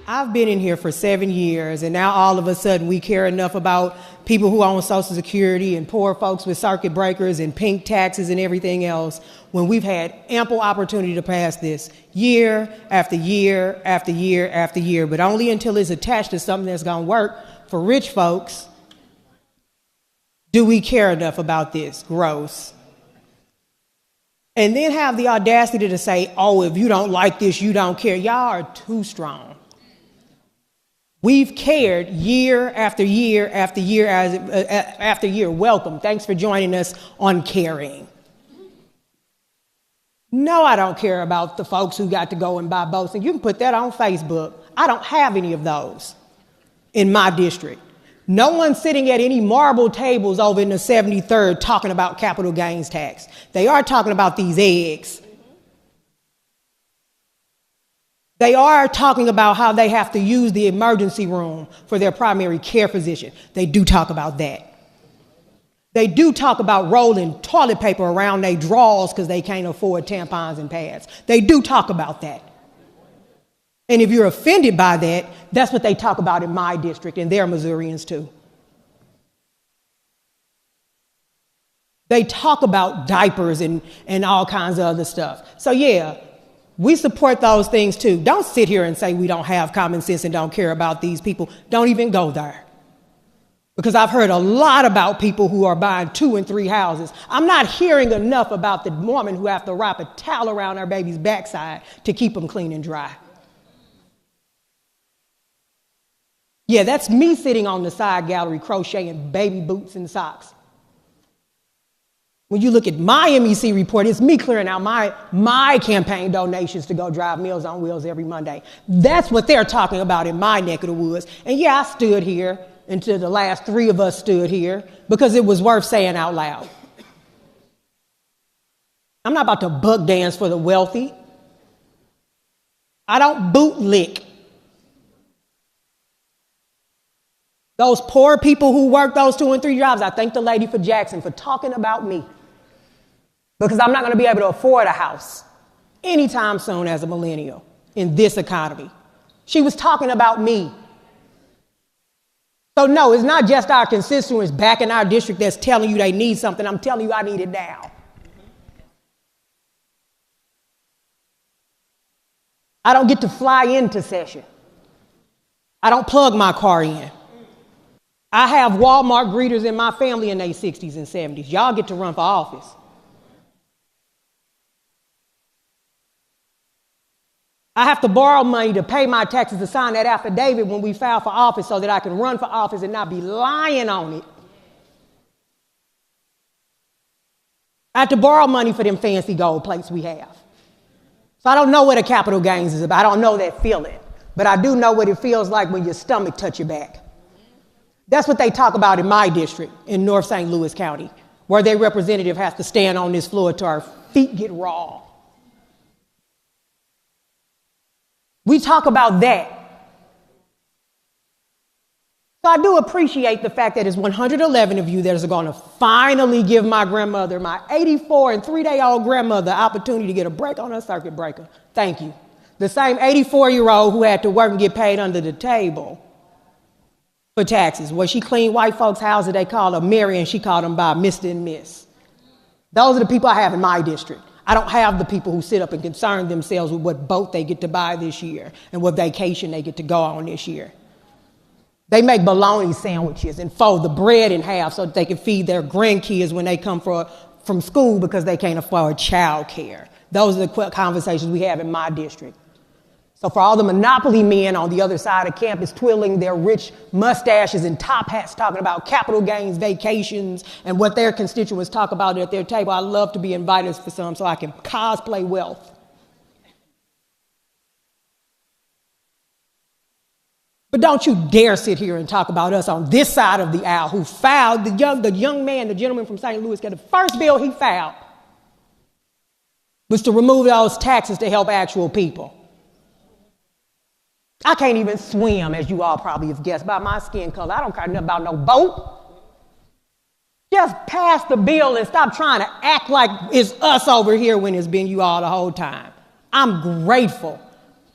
I've been in here for 7 years, and now all of a sudden we care enough about people who own Social Security and poor folks with circuit breakers and pink taxes and everything else, when we've had ample opportunity to pass this year after year after year after year, but only until it's attached to something that's going to work for rich folks do we care enough about this. Gross. And then have the audacity to say, oh, if you don't like this, you don't care. Y'all are too strong. We've cared year after year after year after year. Welcome. Thanks for joining us on Caring. No, I don't care about the folks who got to go and buy boats. And you can put that on Facebook. I don't have any of those in my district. No one's sitting at any marble tables over in the 73rd talking about capital gains tax. They are talking about these eggs. They are talking about how they have to use the emergency room for their primary care physician. They do talk about that. They do talk about rolling toilet paper around their drawers because they can't afford tampons and pads. They do talk about that. And if you're offended by that, that's what they talk about in my district, and they're Missourians too. They talk about diapers and all kinds of other stuff. So yeah, we support those things too. Don't sit here and say we don't have common sense and don't care about these people. Don't even go there. Because I've heard a lot about people who are buying 2 and 3 houses. I'm not hearing enough about the woman who have to wrap a towel around her baby's backside to keep them clean and dry. Yeah, that's me sitting on the side gallery crocheting baby boots and socks. When you look at my MEC report, it's me clearing out my campaign donations to go drive Meals on Wheels every Monday. That's what they're talking about in my neck of the woods. And yeah, I stood here until the last 3 of us stood here because it was worth saying out loud. I'm not about to buck dance for the wealthy. I don't bootlick. Those poor people who work those 2 and 3 jobs, I thank the lady for Jackson for talking about me. Because I'm not going to be able to afford a house anytime soon as a millennial in this economy. She was talking about me. So no, it's not just our constituents back in our district that's telling you they need something. I'm telling you I need it now. I don't get to fly into session. I don't plug my car in. I have Walmart greeters in my family in their 60s and 70s. Y'all get to run for office. I have to borrow money to pay my taxes to sign that affidavit when we file for office so that I can run for office and not be lying on it. I have to borrow money for them fancy gold plates we have. So I don't know what a capital gains is about. I don't know that feeling. But I do know what it feels like when your stomach touch your back. That's what they talk about in my district in North St. Louis County, where their representative has to stand on this floor till our feet get raw. We talk about that. So I do appreciate the fact that it's 111 of you that are going to finally give my grandmother, my 84 and 3-day-old grandmother, the opportunity to get a break on her circuit breaker. Thank you. The same 84-year-old who had to work and get paid under the table for taxes. Well, she cleaned white folks' houses. They called her Mary, and she called them by Mr. and Miss. Those are the people I have in my district. I don't have the people who sit up and concern themselves with what boat they get to buy this year and what vacation they get to go on this year. They make bologna sandwiches and fold the bread in half so that they can feed their grandkids when they come from school because they can't afford child care. Those are the conversations we have in my district. So for all the monopoly men on the other side of campus twiddling their rich mustaches and top hats talking about capital gains vacations and what their constituents talk about at their table, I love to be invited for some so I can cosplay wealth. But don't you dare sit here and talk about us on this side of the aisle who filed, the young man, the gentleman from St. Louis, got the first bill he filed was to remove those taxes to help actual people. I can't even swim, as you all probably have guessed, by my skin color. I don't care nothing about no boat. Just pass the bill and stop trying to act like it's us over here when it's been you all the whole time. I'm grateful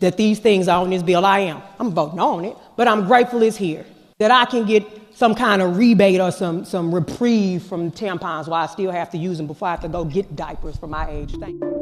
that these things are on this bill. I am. I'm voting on it, but I'm grateful it's here. That I can get some kind of rebate or some reprieve from tampons while I still have to use them before I have to go get diapers for my age. Thank you.